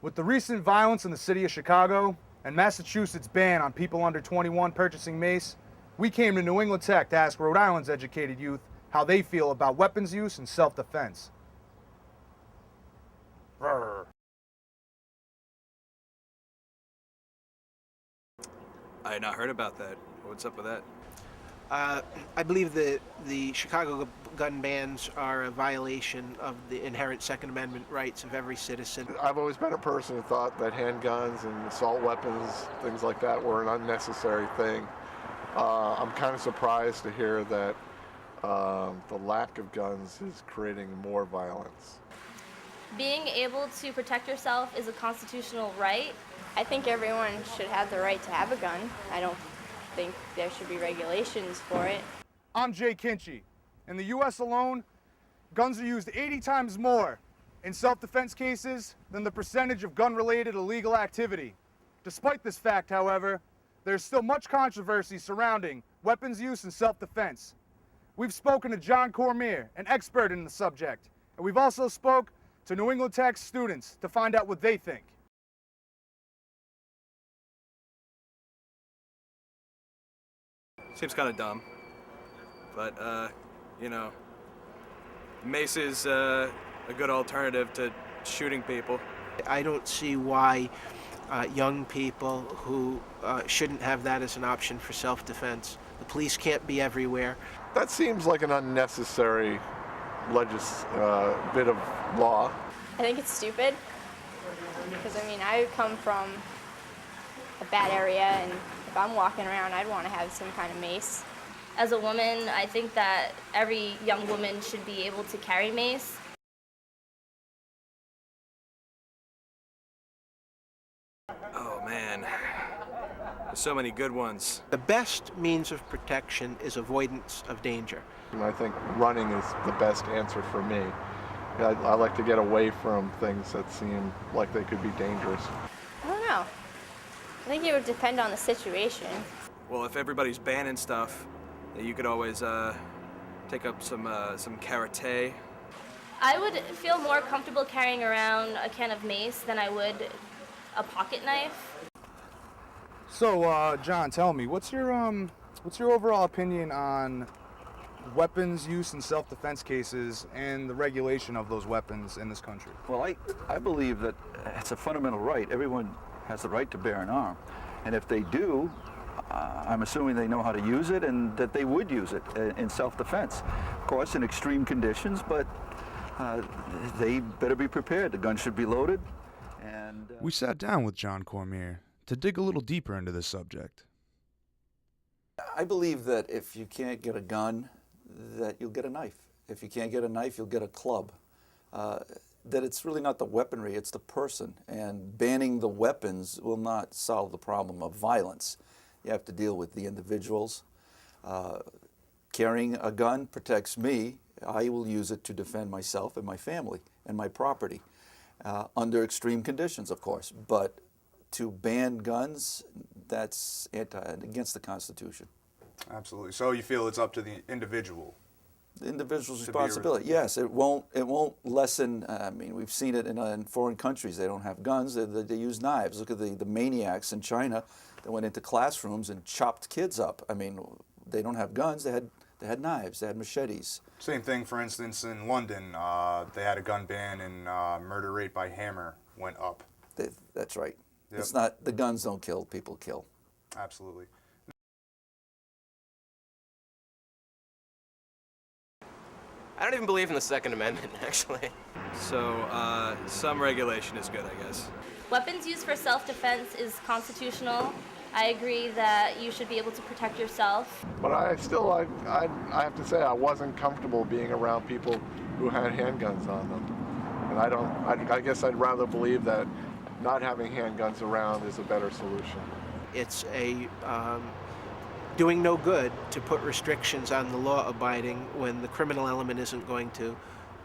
With the recent violence in the city of Chicago and Massachusetts' ban on people under 21 purchasing mace, we came to New England Tech to ask Rhode Island's educated youth how they feel about weapons use and self-defense. Brr. I had not heard about that. What's up with that? I believe that the Chicago gun bans are a violation of the inherent Second Amendment rights of every citizen. I've always been a person who thought that handguns and assault weapons, things like that, were an unnecessary thing. I'm kind of surprised to hear that the lack of guns is creating more violence. Being able to protect yourself is a constitutional right. I think everyone should have the right to have a gun. I don't think there should be regulations for it. I'm Jay Kinchy. In the U.S. alone, guns are used 80 times more in self-defense cases than the percentage of gun-related illegal activity. Despite this fact, however, there's still much controversy surrounding weapons use and self-defense. We've spoken to John Cormier, an expert in the subject, and we've also spoke to New England Tech students to find out what they think. Seems kind of dumb, but you know, mace is a good alternative to shooting people. I don't see why young people who shouldn't have that as an option for self-defense. The police can't be everywhere. That seems like an unnecessary bit of law. I think it's stupid because, I mean, I come from a bad area, and if I'm walking around, I'd want to have some kind of mace. As a woman, I think that every young woman should be able to carry mace. Oh man, there's so many good ones. The best means of protection is avoidance of danger. And I think running is the best answer for me. I like to get away from things that seem like they could be dangerous. I don't know. I think it would depend on the situation. Well, if everybody's banning stuff, you could always take up some karate. I would feel more comfortable carrying around a can of mace than I would a pocket knife. So, John, tell me, what's your overall opinion on weapons use in self-defense cases and the regulation of those weapons in this country? Well, I believe that it's a fundamental right. Everyone has the right to bear an arm. And if they do, I'm assuming they know how to use it and that they would use it in self-defense. Of course, in extreme conditions, but they better be prepared. The gun should be loaded. And we sat down with John Cormier to dig a little deeper into this subject. I believe that if you can't get a gun, that you'll get a knife. If you can't get a knife, you'll get a club. That it's really not the weaponry, it's the person. And banning the weapons will not solve the problem of violence. You have to deal with the individuals. Carrying a gun protects me. I will use it to defend myself and my family and my property, under extreme conditions, of course. But to ban guns, that's against the Constitution. Absolutely. So you feel it's up to the individual? The individual's responsibility. Yes, it won't lessen. I mean, we've seen it in foreign countries. They don't have guns. They use knives. Look at the maniacs in China that went into classrooms and chopped kids up. I mean, they don't have guns. They had knives. They had machetes. Same thing, for instance, in London. They had a gun ban, and murder rate by hammer went up. That's right. Yep. It's not, the guns don't kill, people kill. Absolutely. I don't even believe in the Second Amendment, actually. So some regulation is good, I guess. Weapons used for self-defense is constitutional. I agree that you should be able to protect yourself. But I have to say I wasn't comfortable being around people who had handguns on them. And I guess I'd rather believe that not having handguns around is a better solution. It's doing no good to put restrictions on the law-abiding when the criminal element isn't going to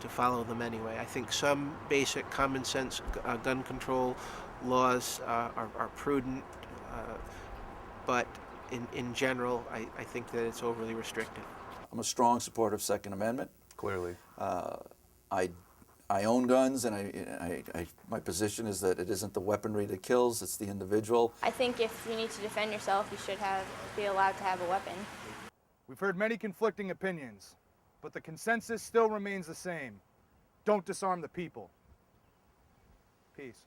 follow them anyway. I think some basic common sense gun control laws are prudent, but in general, I think that it's overly restrictive. I'm a strong supporter of Second Amendment. Clearly. I own guns, and my position is that it isn't the weaponry that kills, it's the individual. I think if you need to defend yourself, you should be allowed to have a weapon. We've heard many conflicting opinions, but the consensus still remains the same. Don't disarm the people. Peace.